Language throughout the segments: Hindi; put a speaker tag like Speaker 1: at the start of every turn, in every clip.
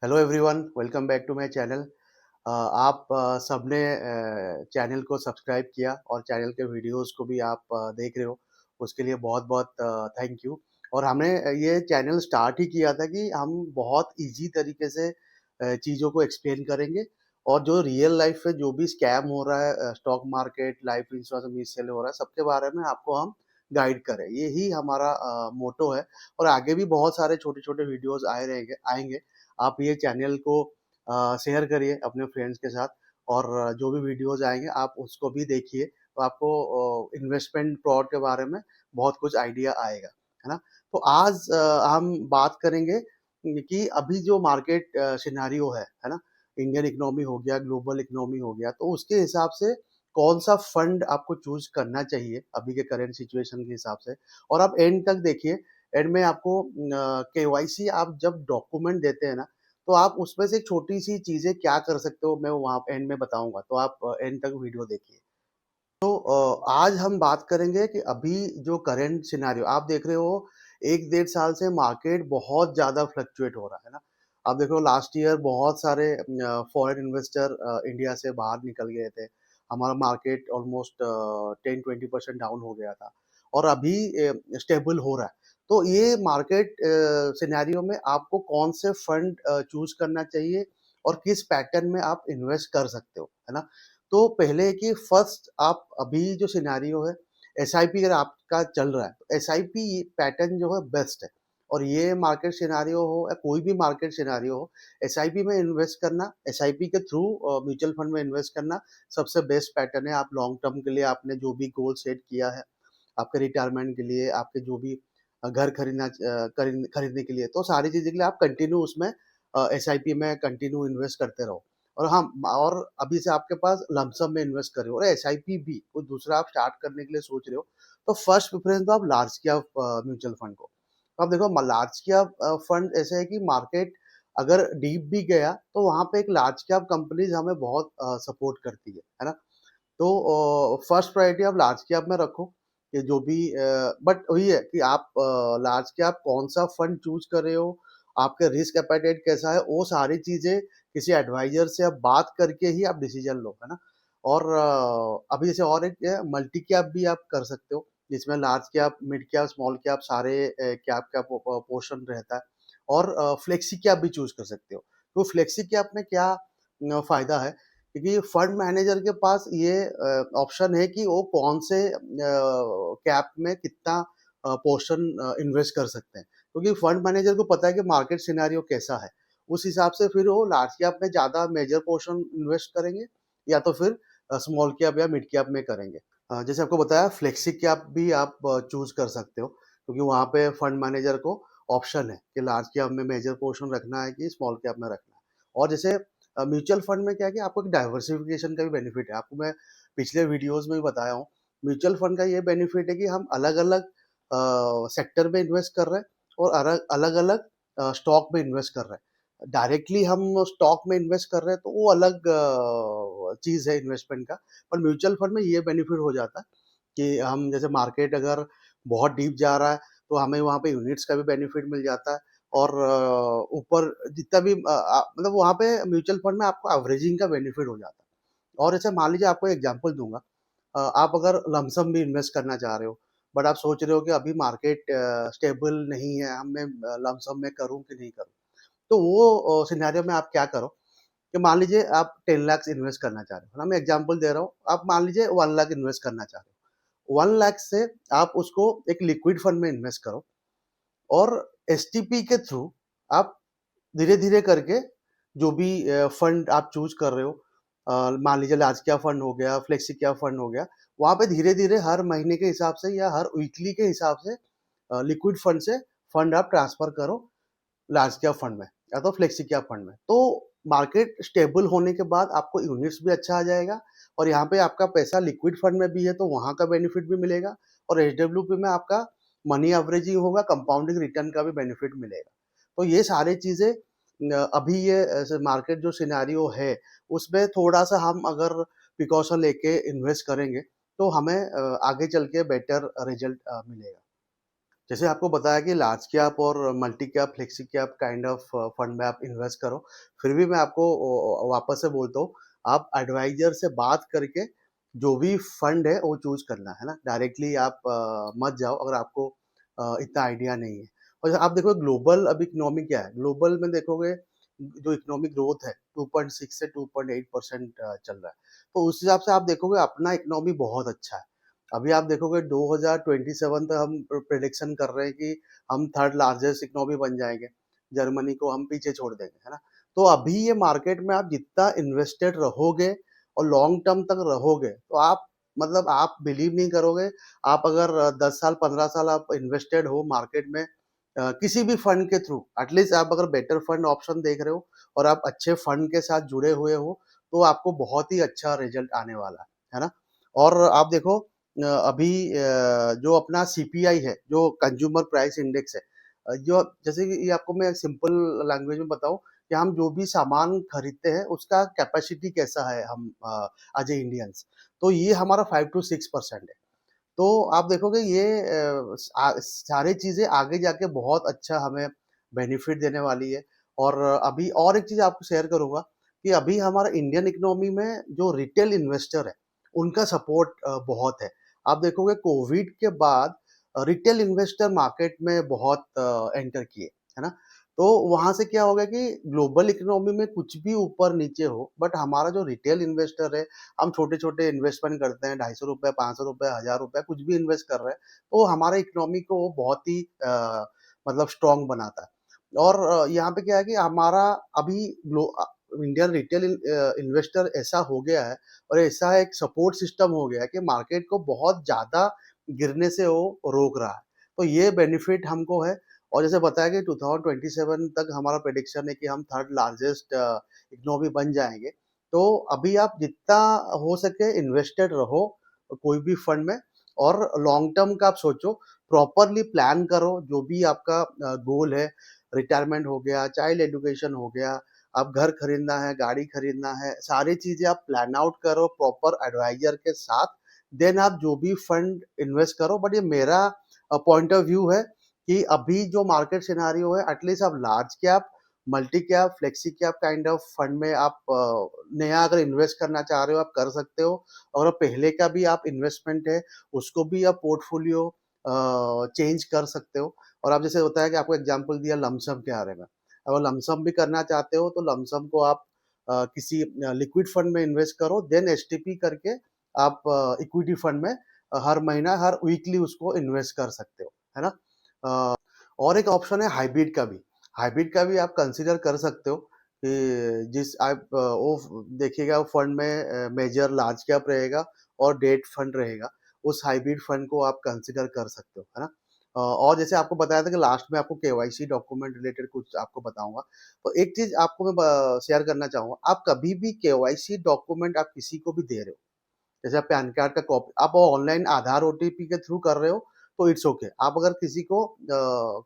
Speaker 1: Hello everyone, welcome back to my channel. आप सबने चैनल को सब्सक्राइब किया और चैनल के वीडियोस को भी आप देख रहे हो, उसके लिए बहुत बहुत थैंक यू। और हमने ये चैनल स्टार्ट ही किया था कि हम बहुत इजी तरीके से चीज़ों को एक्सप्लेन करेंगे और जो रियल लाइफ में जो भी स्कैम हो रहा है, स्टॉक मार्केट, लाइफ इंश्योरेंस, मिससेल हो रहा है, सबके बारे में आपको हम गाइड करें। यही हमारा मोटो है। और आगे भी बहुत सारे छोटे छोटे वीडियोस आए आएंगे। आप ये चैनल को शेयर करिए अपने फ्रेंड्स के साथ और जो भी वीडियोस आएंगे आप उसको भी देखिए, तो आपको इन्वेस्टमेंट फ्रॉड के बारे में बहुत कुछ आइडिया आएगा, है ना। तो आज हम बात करेंगे कि अभी जो मार्केट सिनेरियो है ना, इंडियन इकोनॉमी हो गया, ग्लोबल इकोनॉमी हो गया, तो उसके हिसाब से कौन सा फंड आपको चूज करना चाहिए अभी के करंट सिचुएशन के हिसाब से। और आप एंड तक देखिए। एंड में आपको केवाईसी आप जब डॉक्यूमेंट देते हैं ना, तो आप उसमें से एक छोटी सी चीजें क्या कर सकते हो, मैं वहां एंड में बताऊंगा, तो आप एंड तक वीडियो देखिए। तो आज हम बात करेंगे कि अभी जो करंट सिनेरियो आप देख रहे हो, 1 डेढ़ साल से मार्केट बहुत ज्यादा फ्लक्चुएट हो रहा है ना। आप देखो, लास्ट ईयर बहुत सारे फॉरेन इन्वेस्टर इंडिया से बाहर निकल गए थे। हमारा मार्केट ऑलमोस्ट 10-20% डाउन हो गया था और अभी स्टेबल हो रहा है। तो ये मार्केट सिनेरियो में आपको कौन से फंड चूज करना चाहिए और किस पैटर्न में आप इन्वेस्ट कर सकते हो, है ना। तो पहले कि फर्स्ट आप अभी जो सिनेरियो है, एसआईपी अगर आपका चल रहा है तो एसआईपी पैटर्न जो है बेस्ट है। और ये मार्केट सिनेरियो हो या कोई भी मार्केट सिनेरियो हो, एसआईपी में इन्वेस्ट करना, एसआईपी के थ्रू म्यूचुअल फंड में इन्वेस्ट करना सबसे बेस्ट पैटर्न है। आप लॉन्ग टर्म के लिए आपने जो भी गोल सेट किया है, आपके रिटायरमेंट के लिए, आपके जो भी घर खरीदने के लिए, तो सारी चीज़ों के लिए आप कंटिन्यू उसमें एसआईपी में कंटिन्यू इन्वेस्ट करते रहो। और हाँ, और अभी से आपके पास लमसम में इन्वेस्ट कर रहे हो और एसआईपी भी कोई दूसरा आप स्टार्ट करने के लिए सोच रहे हो, तो फर्स्ट प्रेफरेंस तो आप लार्ज कैप म्यूचुअल फंड को। तो आप देखो, लार्ज कैप फंड ऐसे है कि मार्केट अगर डीप भी गया तो वहां पे एक लार्ज कैप कंपनीज हमें बहुत सपोर्ट करती है ना। तो फर्स्ट प्रायोरिटी आप लार्ज कैप में रखो कि जो भी, बट वही है कि आप लार्ज कैप कौन सा फंड चूज कर रहे हो, आपका रिस्क एपेटाइट कैसा है, वो सारी चीजें किसी एडवाइजर से आप बात करके ही आप डिसीजन लो, है ना। और अभी जैसे और एक मल्टी कैप भी आप कर सकते हो, जिसमें large cap, mid cap, small cap सारे कैप का पोर्शन रहता है। और फ्लेक्सी कैप भी चूज कर सकते हो। तो फ्लेक्सी कैप में क्या फायदा है, क्योंकि फंड मैनेजर के पास ये ऑप्शन है कि वो कौन से कैप में कितना पोर्शन इन्वेस्ट कर सकते हैं, क्योंकि फंड मैनेजर को पता है कि मार्केट सिनेरियो कैसा है। उस हिसाब से फिर वो लार्ज कैप में ज्यादा मेजर पोर्शन इन्वेस्ट करेंगे, या तो फिर स्मॉल कैप या मिड कैप में करेंगे। जैसे आपको बताया, फ्लेक्सी कैप भी आप चूज कर सकते हो, क्योंकि वहां पे फंड मैनेजर को ऑप्शन है कि लार्ज कैप में मेजर पोर्शन रखना है कि स्मॉल कैप में रखना है। और जैसे म्यूचुअल फंड में क्या है कि आपको एक डाइवर्सिफिकेशन का भी बेनिफिट है। आपको मैं पिछले वीडियोस में भी बताया हूँ, म्यूचुअल फंड का ये बेनिफिट है कि हम अलग अलग सेक्टर में इन्वेस्ट कर रहे हैं और अलग अलग स्टॉक में इन्वेस्ट कर रहे हैं। डायरेक्टली हम स्टॉक में इन्वेस्ट कर रहे हैं तो वो अलग चीज है इन्वेस्टमेंट का। पर म्यूचुअल फंड में ये बेनिफिट हो जाता है कि हम जैसे मार्केट अगर बहुत डीप जा रहा है तो हमें वहाँ पे यूनिट्स का भी बेनिफिट मिल जाता है। और ऊपर जितना भी मतलब वहाँ पे म्यूचुअल फंड में आपको एवरेजिंग का बेनिफिट हो जाता है। और जैसे मान लीजिए, आपको एग्जांपल दूंगा, आप अगर लमसम भी इन्वेस्ट करना चाह रहे हो, बट आप सोच रहे हो कि अभी मार्केट स्टेबल नहीं है, हम मैं लमसम में करूं कि नहीं करूं, तो वो सिनेरियो में आप क्या करो कि मान लीजिए आप 10 लाख इन्वेस्ट करना चाह रहे हो ना, मैं एग्जांपल दे रहा हूँ। आप मान लीजिए 1 लाख इन्वेस्ट करना चाह रहे हो, 1 लाख से आप उसको एक लिक्विड फंड में इन्वेस्ट करो और एसटीपी के थ्रू आप धीरे धीरे करके जो भी फंड आप चूज कर रहे हो, मान लीजिए लार्ज कैप फंड हो गया, फ्लेक्सी कैप फंड हो गया, वहां पे धीरे धीरे हर महीने के हिसाब से या हर वीकली के हिसाब से लिक्विड फंड से फंड आप ट्रांसफर करो लार्ज कैप फंड में या तो फ्लेक्सी कैप फंड में। तो मार्केट स्टेबल होने के बाद आपको यूनिट्स भी अच्छा आ जाएगा और यहाँ पे आपका पैसा लिक्विड फंड में भी है तो वहां का बेनिफिट भी मिलेगा। और एचडब्ल्यूपी में आपका मनी एवरेजिंग होगा, कंपाउंडिंग रिटर्न का भी बेनिफिट मिलेगा। तो ये सारी चीजें अभी ये मार्केट जो सिनेरियो है उसमें थोड़ा सा हम अगर प्रिकॉशन लेके इन्वेस्ट करेंगे तो हमें आगे चल के बेटर रिजल्ट मिलेगा। जैसे आपको बताया कि लार्ज कैप और multi cap, flexi cap kind of fund में आप इन्वेस्ट करो। फिर भी मैं आपको वापस से बोलता हूँ, आप एडवाइज़र से बात करके जो भी फंड है वो चूज़ करना, है ना? डायरेक्टली आप मत जाओ अगर आपको इतना आइडिया नहीं है। और आप देखो ग्लोबल अब इकोनॉमी क्या है, ग्लोबल में देखोगे जो इकोनॉमिक ग्रोथ है 2.6 से 2.8% चल रहा है। तो उस हिसाब से आप देखोगे अपना इकोनॉमी बहुत अच्छा है। अभी आप देखोगे 2027 तक हम प्रेडिक्शन कर रहे हैं कि हम थर्ड लार्जेस्ट इकोनॉमी बन जाएंगे, जर्मनी को हम पीछे छोड़ देंगे, है ना? तो अभी ये मार्केट में आप जितना इन्वेस्टेड रहोगे और लॉन्ग टर्म तक रहोगे तो आप मतलब आप बिलीव नहीं करोगे। आप अगर 10 साल 15 साल आप इन्वेस्टेड हो मार्केट में किसी भी फंड के थ्रू, एटलीस्ट आप अगर बेटर फंड ऑप्शन देख रहे हो और आप अच्छे फंड के साथ जुड़े हुए हो तो आपको बहुत ही अच्छा रिजल्ट आने वाला है ना? और आप देखो अभी जो अपना सीपीआई है, जो कंज्यूमर प्राइस इंडेक्स है, जो जैसे कि ये आपको मैं सिंपल लैंग्वेज में बताऊँ कि हम जो भी सामान खरीदते हैं, उसका कैपेसिटी कैसा है हम एज़ ए इंडियंस, तो ये हमारा 5 टू 6% है। तो आप देखोगे ये सारी चीज़ें आगे जाके बहुत अच्छा हमें बेनिफिट देने वाली है। और अभी और एक चीज़ आपको शेयर करूँगा कि अभी हमारा इंडियन इकोनॉमी में जो रिटेल इन्वेस्टर है, उनका सपोर्ट बहुत है। आप देखोगे कोविड के बाद रिटेल इन्वेस्टर मार्केट में बहुत एंटर किए, है ना? तो वहाँ से क्या हो गया कि ग्लोबल इकोनॉमी में कुछ भी ऊपर-नीचे हो, बट हमारा जो रिटेल इन्वेस्टर है, हम छोटे-छोटे इन्वेस्टमेंट करते हैं, ₹250, ₹500, ₹1000 कुछ भी इन्वेस्ट कर रहे हैं, तो हमारे इकोनॉमी को वो बहुत ही मतलब स्ट्रॉन्ग बनाता है। और यहाँ पे क्या है कि हमारा अभी इंडियन रिटेल इन्वेस्टर ऐसा हो गया है और ऐसा एक सपोर्ट सिस्टम हो गया है कि मार्केट को बहुत ज़्यादा गिरने से वो रोक रहा है। तो ये बेनिफिट हमको है। और जैसे बताया कि 2027 तक हमारा प्रेडिक्शन है कि हम थर्ड लार्जेस्ट इकोनॉमी बन जाएँगे। तो अभी आप जितना हो सके इन्वेस्टेड रहो कोई भी फंड में और लॉन्ग टर्म का आप सोचो, प्रॉपरली प्लान करो जो भी आपका गोल है, रिटायरमेंट हो गया, चाइल्ड एजुकेशन हो गया, अब घर खरीदना है, गाड़ी खरीदना है, सारी चीज़ें आप प्लान आउट करो प्रॉपर एडवाइज़र के साथ, देन आप जो भी फंड इन्वेस्ट करो। बट ये मेरा पॉइंट ऑफ व्यू है कि अभी जो मार्केट सिनेरियो है एटलीस्ट आप large cap, multi cap, flexi cap kind of fund में आप नया अगर इन्वेस्ट करना चाह रहे हो आप कर सकते हो। और पहले का भी आप इन्वेस्टमेंट है उसको भी आप पोर्टफोलियो चेंज कर सकते हो। और आप जैसे होता है कि आपको एग्जांपल दिया लमसम के बारे में। अगर लमसम भी करना चाहते हो तो लमसम को आप किसी लिक्विड फंड में इन्वेस्ट करो, देन एसटीपी करके आप इक्विटी फंड में हर महीना, हर वीकली उसको इन्वेस्ट कर सकते हो, है ना? और एक ऑप्शन है हाइब्रिड का भी। हाइब्रिड का भी आप कंसीडर कर सकते हो कि जिस आप वो देखिएगा वो फंड में मेजर लार्ज कैप रहेगा और डेट फंड रहेगा। उस हाइब्रिड फंड को आप कंसीडर कर सकते हो, है ना? और जैसे आपको बताया था कि लास्ट में आपको केवाईसी डॉक्यूमेंट रिलेटेड कुछ आपको बताऊँगा। तो एक चीज़ आपको मैं ब शेयर करना चाहूँगा, आप कभी भी केवाईसी डॉक्यूमेंट आप किसी को भी दे रहे हो, जैसे आप पैन कार्ड का कॉपी आप ऑनलाइन आधार ओटीपी के थ्रू कर रहे हो तो इट्स ओके। आप अगर किसी को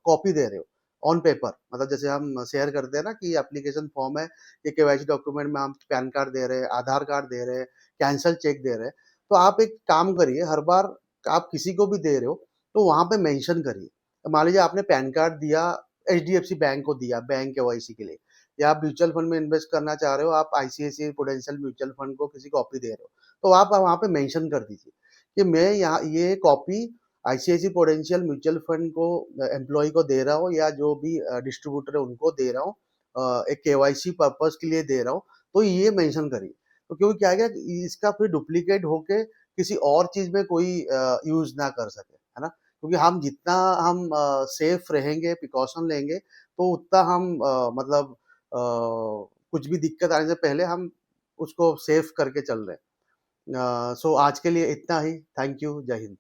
Speaker 1: कॉपी दे रहे हो ऑन पेपर, मतलब जैसे हम शेयर करते हैं ना कि एप्लीकेशन फॉर्म है, ये केवाईसी डॉक्यूमेंट में हम पैन कार्ड दे रहे हैं, आधार कार्ड दे रहे हैं, कैंसल चेक दे रहे हैं, तो आप एक काम करिए, हर बार आप किसी को भी दे रहे हो तो वहां पे मेंशन करिए। तो मान लीजिए आपने पैन कार्ड दिया, एचडीएफसी बैंक को दिया बैंक केवाईसी के लिए, या आप म्यूचुअल फंड में इन्वेस्ट करना चाह रहे हो, आप आईसीआईसीआई प्रूडेंशियल म्यूचुअल फंड को किसी कॉपी दे रहे हो, तो आप वहाँ पे मेंशन कर दीजिए कि मैं यहाँ ये copy ICICI prudential mutual fund को एम्प्लॉय को दे रहा हूँ या जो भी डिस्ट्रीब्यूटर है उनको दे रहा हूँ, एक केवाईसी पर्पस के लिए दे रहा हूँ, तो ये मेंशन करिए। तो क्योंकि क्या है कि इसका फिर डुप्लीकेट होके किसी और चीज में कोई यूज ना कर सके, है ना? क्योंकि हम जितना हम सेफ रहेंगे, प्रिकॉशन लेंगे, तो उतना हम मतलब कुछ भी दिक्कत आने से पहले हम उसको सेफ करके चल रहे हैं। सो आज के लिए इतना ही। Thank you. जय हिंद।